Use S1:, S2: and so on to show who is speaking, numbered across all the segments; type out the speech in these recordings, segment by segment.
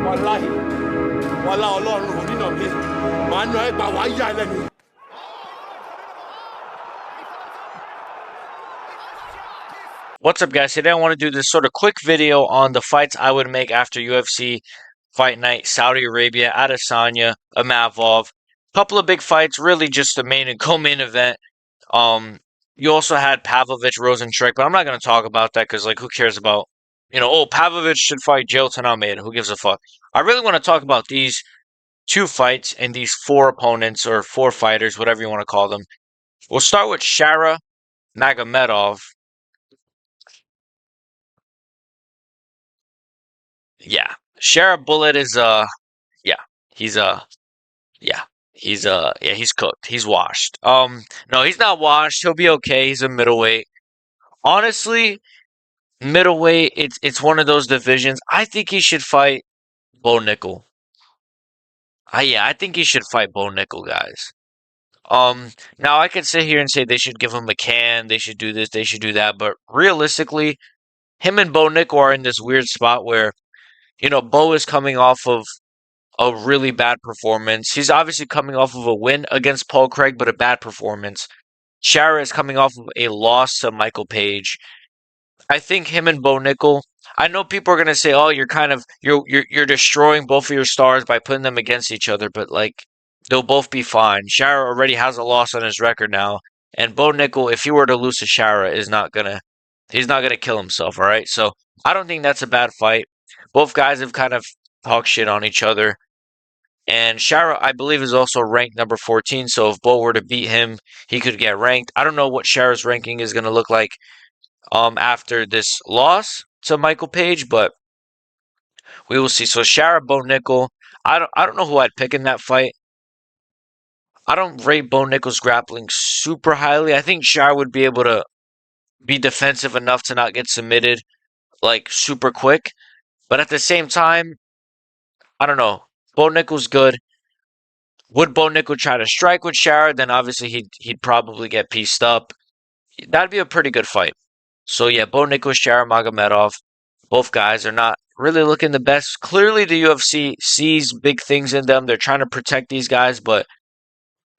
S1: Wallahi, Wallah Ọlọ́run ò nínà mi, màá nà ẹ́ gbà wá yá lẹ́nu.
S2: What's up, guys? Today I want to do this sort of quick video on the fights I would make after UFC Fight Night, Saudi Arabia, Adesanya, Imavov. Couple of big fights, really just the main and co-main event. You also had Pavlovich, Rosenstruck, but I'm not going to talk about that because, like, who cares about, Pavlovich should fight Jailton Almeida. Who gives a fuck? I really want to talk about these two fights and these four opponents or four fighters, whatever you want to call them. We'll start with Shara Magomedov. Yeah, Shara Bullet is yeah, he's he's cooked. He's washed. No, he's not washed. He'll be okay. He's a middleweight. Honestly, middleweight, it's one of those divisions. I think he should fight Bo Nickel. I think he should fight Bo Nickel, guys. Now I could sit here and say they should give him a can, they should do this, they should do that, but realistically, him and Bo Nickel are in this weird spot where, Bo is coming off of a really bad performance. He's obviously coming off of a win against Paul Craig, but a bad performance. Shara is coming off of a loss to Michael Page. I think him and Bo Nickel. I know people are gonna say, "Oh, you're destroying both of your stars by putting them against each other," but like they'll both be fine. Shara already has a loss on his record now, and Bo Nickel, if he were to lose to Shara, he's not gonna kill himself. All right, so I don't think that's a bad fight. Both guys have kind of talked shit on each other. And Shara, I believe, is also ranked number 14. So if Bo were to beat him, he could get ranked. I don't know what Shara's ranking is going to look like after this loss to Michael Page, but we will see. So Shara, Bo Nickel. I don't know who I'd pick in that fight. I don't rate Bo Nickel's grappling super highly. I think Shara would be able to be defensive enough to not get submitted like super quick. But at the same time, I don't know. Bo Nickel's good. Would Bo Nickel try to strike with Shara? Then obviously he'd probably get pieced up. That'd be a pretty good fight. So yeah, Bo Nickel, Shara Magomedov, both guys are not really looking the best. Clearly, the UFC sees big things in them. They're trying to protect these guys, but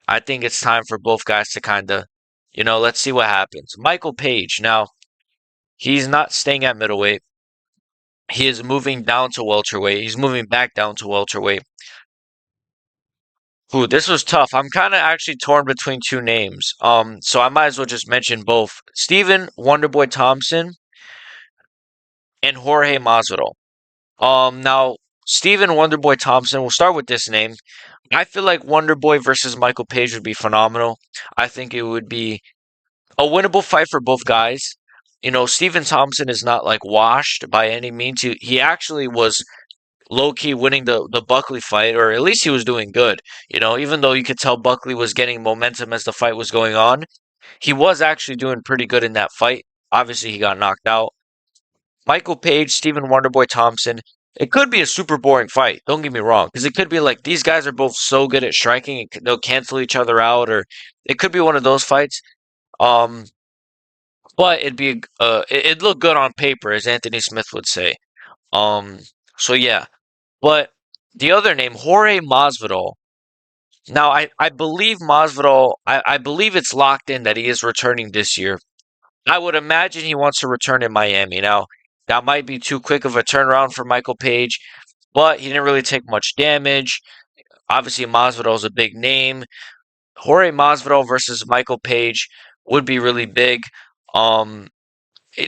S2: I think it's time for both guys to kind of, let's see what happens. Michael Page, now he's not staying at middleweight. He is moving down to welterweight. He's moving back down to welterweight. Ooh, this was tough. I'm kind of actually torn between two names. So I might as well just mention both. Stephen Wonderboy Thompson and Jorge Masvidal. Now Stephen Wonderboy Thompson. We'll start with this name. I feel like Wonderboy versus Michael Page would be phenomenal. I think it would be a winnable fight for both guys. Stephen Thompson is not like washed by any means. He actually was low-key winning the Buckley fight, or at least he was doing good. Even though you could tell Buckley was getting momentum as the fight was going on, he was actually doing pretty good in that fight. Obviously, he got knocked out. Michael Page, Stephen Wonderboy Thompson. It could be a super boring fight. Don't get me wrong, because it could be like these guys are both so good at striking, they'll cancel each other out, or it could be one of those fights. Um, but it'd look good on paper, as Anthony Smith would say. Um, so yeah. But the other name, Jorge Masvidal. Now, I believe Masvidal, I believe it's locked in that he is returning this year. I would imagine he wants to return in Miami. Now, that might be too quick of a turnaround for Michael Page, but he didn't really take much damage. Obviously, Masvidal is a big name. Jorge Masvidal versus Michael Page would be really big. Um,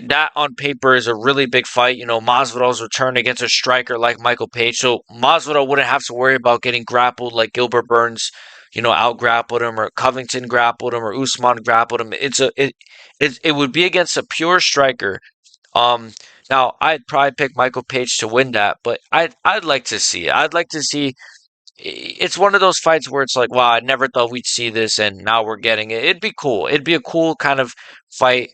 S2: that on paper is a really big fight. Masvidal's return against a striker like Michael Page, so Masvidal wouldn't have to worry about getting grappled like Gilbert Burns, out grappled him, or Covington grappled him, or Usman grappled him. It would be against a pure striker. Now I'd probably pick Michael Page to win that, but I'd like to see it. I'd like to see. It's one of those fights where it's like, wow, I never thought we'd see this, and now we're getting it. It'd be cool. It'd be a cool kind of fight.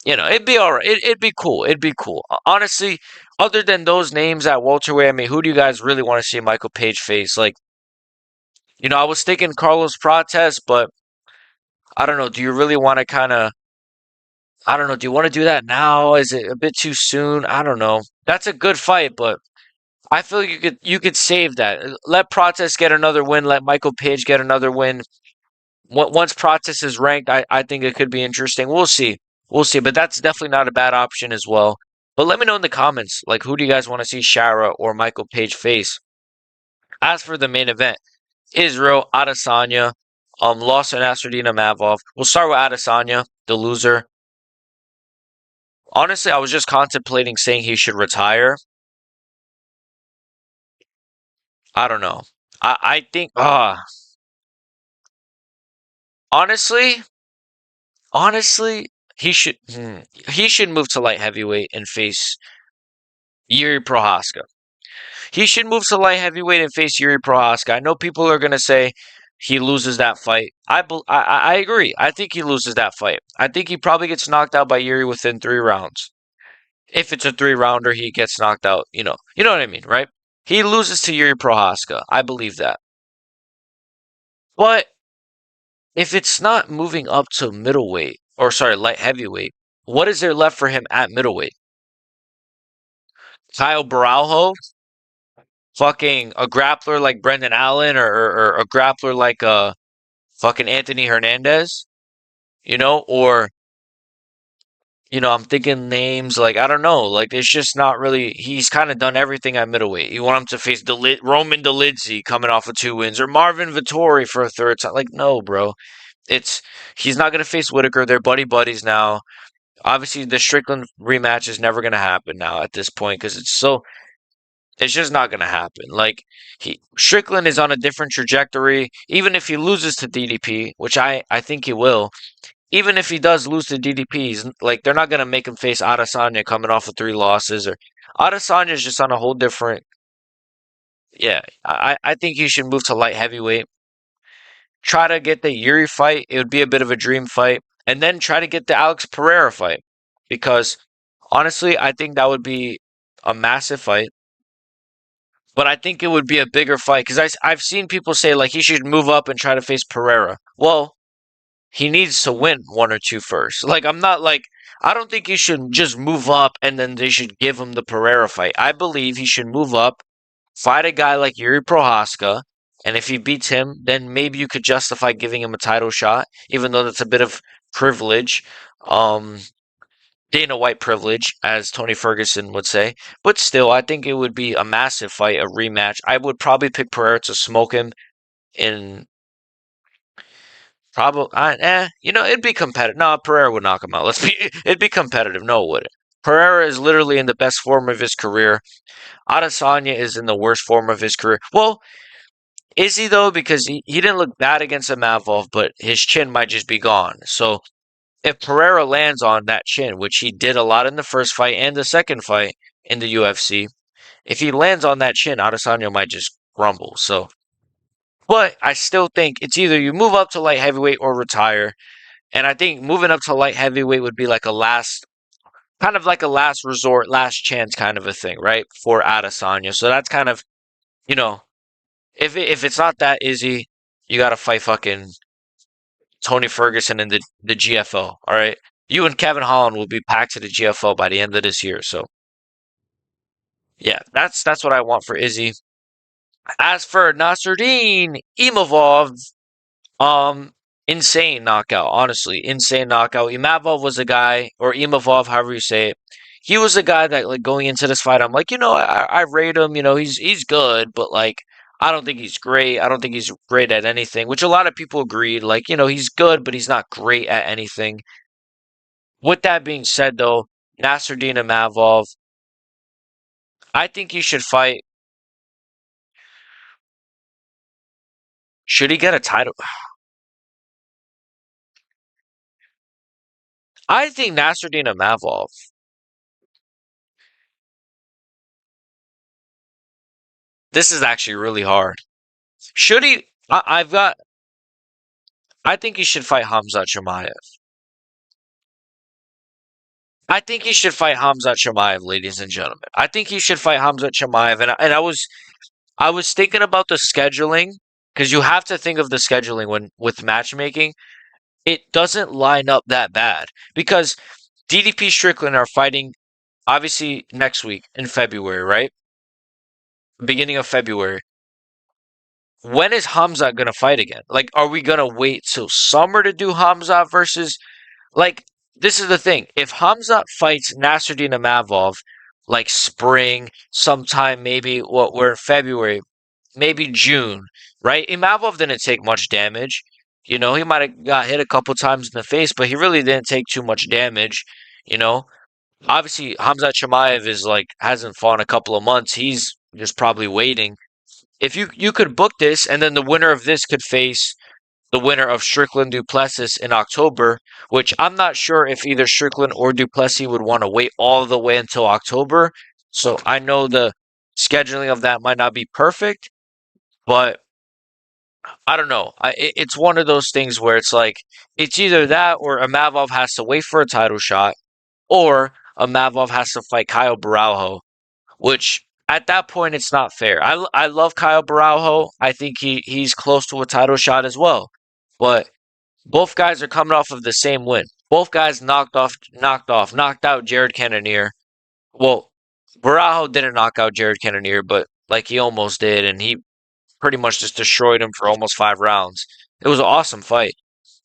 S2: It'd be all right. It'd be cool. It'd be cool. Honestly, other than those names at welterweight, I mean, who do you guys really want to see Michael Page face? Like, I was thinking Carlos Prates, but I don't know. Do you really want to I don't know. Do you want to do that now? Is it a bit too soon? I don't know. That's a good fight, but I feel you could save that. Let Protest get another win. Let Michael Page get another win. Once Protest is ranked, I think it could be interesting. We'll see. We'll see. But that's definitely not a bad option as well. But let me know in the comments, like, who do you guys want to see Shara or Michael Page face? As for the main event, Israel Adesanya, lost to Nasruddin Imavov. We'll start with Adesanya, the loser. Honestly, I was just contemplating saying he should retire. I don't know. I think, honestly, honestly, he should move to light heavyweight and face Yuri Prohaska. He should move to light heavyweight and face Yuri Prohaska. I know people are gonna say he loses that fight. I agree. I think he loses that fight. I think he probably gets knocked out by Yuri within 3 rounds. If it's a 3 rounder, he gets knocked out. You know what I mean, right? He loses to Yuri Prohaska. I believe that. But if it's not moving up to middleweight, or sorry, light heavyweight, what is there left for him at middleweight? Kyle Baralho, fucking a grappler like Brendan Allen, or a grappler like fucking Anthony Hernandez, or I'm thinking names like, I don't know, like it's just not really. He's kind of done everything at middleweight. You want him to face Roman Dolidze coming off of 2 wins, or Marvin Vettori for a third time? Like, no, bro. It's He's not gonna face Whitaker. They're buddies now. Obviously, the Strickland rematch is never gonna happen now at this point because it's just not gonna happen. Like, Strickland is on a different trajectory. Even if he loses to DDP, which I think he will, even if he does lose to DDPs, like, they're not gonna make him face Adesanya coming off of 3 losses. Or Adesanya is just on a whole different. Yeah, I think he should move to light heavyweight. Try to get the Yuri fight. It would be a bit of a dream fight, and then try to get the Alex Pereira fight because honestly, I think that would be a massive fight. But I think it would be a bigger fight because I've seen people say like he should move up and try to face Pereira. Well, he needs to win one or two first. Like, I don't think he should just move up and then they should give him the Pereira fight. I believe he should move up, fight a guy like Yuri Prohaska, and if he beats him, then maybe you could justify giving him a title shot, even though that's a bit of privilege. Um, Dana White privilege, as Tony Ferguson would say. But still, I think it would be a massive fight, a rematch. I would probably pick Pereira to smoke him in. Probably, it'd be competitive. No, Pereira would knock him out. It'd be competitive. No, it wouldn't. Pereira is literally in the best form of his career. Adesanya is in the worst form of his career. Well, is he though? Because he didn't look bad against Imavov, but his chin might just be gone. So if Pereira lands on that chin, which he did a lot in the first fight and the second fight in the UFC, if he lands on that chin, Adesanya might just crumble. So, but I still think it's either you move up to light heavyweight or retire. And I think moving up to light heavyweight would be like kind of like a last resort, last chance kind of a thing, right? For Adesanya. So that's kind of, you know, if it's not that Izzy, you got to fight fucking Tony Ferguson in the GFO. All right. You and Kevin Holland will be packed to the GFO by the end of this year. So yeah, that's what I want for Izzy. As for Nasruddin Imavov, Um, insane knockout, honestly, insane knockout. Imavov was a guy, or Imavov, however you say it. He was a guy that, like, going into this fight, I'm like, I rate him. He's good, but like, I don't think he's great. I don't think he's great at anything, which a lot of people agreed. Like, he's good, but he's not great at anything. With that being said, though, Nasruddin Imavov, I think he should fight. Should he get a title? I think Nasruddin Imavov. This is actually really hard. Should he? I've got. I think he should fight Hamzat Chimaev. I think he should fight Hamzat Chimaev, ladies and gentlemen. I think he should fight Hamzat Chimaev, and I was thinking about the scheduling because you have to think of the scheduling when with matchmaking. It doesn't line up that bad because DDP Strickland are fighting obviously next week in February, right? beginning of February. When is Hamzat gonna fight again? Like, are we gonna wait till summer to do Hamzat versus like? This is the thing. If Hamzat fights Nasruddin Imavov like spring, sometime maybe what we're in February, maybe June, right? Imavov didn't take much damage. You know, he might have got hit a couple times in the face, but he really didn't take too much damage. You know, obviously Hamzat Chimaev is like hasn't fought in a couple of months. He's just probably waiting. If you could book this, and then the winner of this could face the winner of Strickland Duplessis in October, which I'm not sure if either Strickland or Duplessis would want to wait all the way until October. So I know the scheduling of that might not be perfect, but I don't know. It's one of those things where it's like it's either that or Imavov has to wait for a title shot, or Imavov has to fight Kyle Baraujo, which at that point it's not fair. I love Kyle Baraujo. I think he's close to a title shot as well, but both guys are coming off of the same win. Both guys knocked out Jared Cannonier. Well, Baraujo didn't knock out Jared Cannonier, but like he almost did, and he pretty much just destroyed him for almost 5 rounds. It was an awesome fight.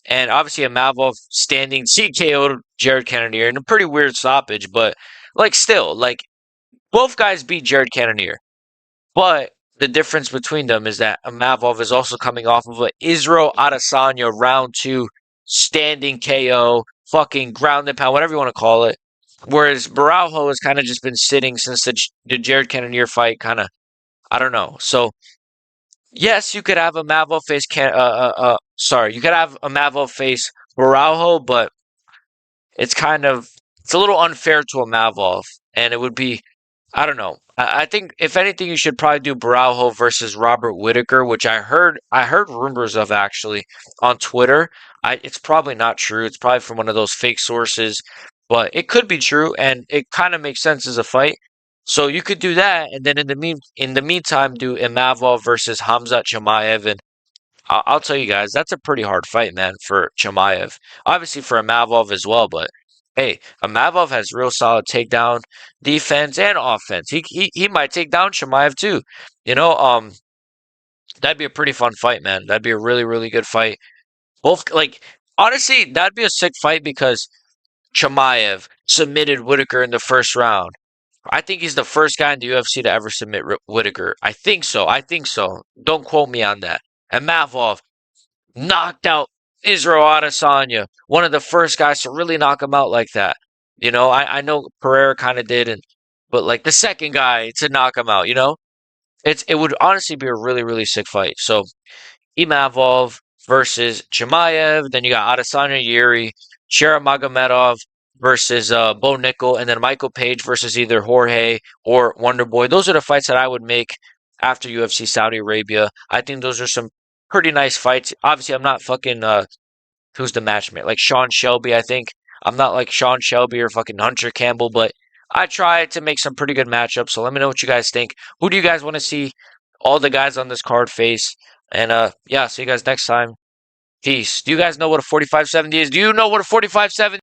S2: And obviously, Imavov standing TKO'd Jared Cannonier in a pretty weird stoppage, but like still, like both guys beat Jared Cannonier. But the difference between them is that Imavov is also coming off of a Israel Adesanya round two standing KO, fucking ground and pound, whatever you want to call it. Whereas Baraujo has kind of just been sitting since the Jared Cannonier fight, kind of, I don't know. So yes, you could have a Mavo face sorry, you could have a Mavo face Baraujo, but it's a little unfair to a Mavov, and it would be I don't know. I think if anything, you should probably do Baraujo versus Robert Whitaker, which I heard rumors of actually on Twitter. It's probably not true. It's probably from one of those fake sources, but it could be true, and it kind of makes sense as a fight. So you could do that, and then in the meantime, do Imavov versus Hamzat Chimaev, and I'll tell you guys, that's a pretty hard fight, man, for Chimaev. Obviously for Imavov as well, but hey, Imavov has real solid takedown defense and offense. He might take down Chimaev too. You know, that'd be a pretty fun fight, man. That'd be a really, really good fight. Both like honestly, that'd be a sick fight because Chimaev submitted Whitaker in the first round. I think he's the first guy in the UFC to ever submit Whitaker. I think so. I think so. Don't quote me on that. And Mavov knocked out Israel Adesanya, one of the first guys to really knock him out like that. You know, I know Pereira kind of did, but like the second guy to knock him out. You know, it would honestly be a really really sick fight. So Imavov versus Chimaev. Then you got Adesanya Jiri, Shara Magomedov versus Bo Nickel, and then Michael Page versus either Jorge or Wonderboy. Those are the fights that I would make after UFC Saudi Arabia. I think those are some pretty nice fights. Obviously, I'm not fucking who's the matchmaker? Like Sean Shelby, I think. I'm not like Sean Shelby or fucking Hunter Campbell, but I try to make some pretty good matchups. So let me know what you guys think. Who do you guys want to see all the guys on this card face? And yeah, see you guys next time. Peace. Do you guys know what a 4570 is? Do you know what a 4570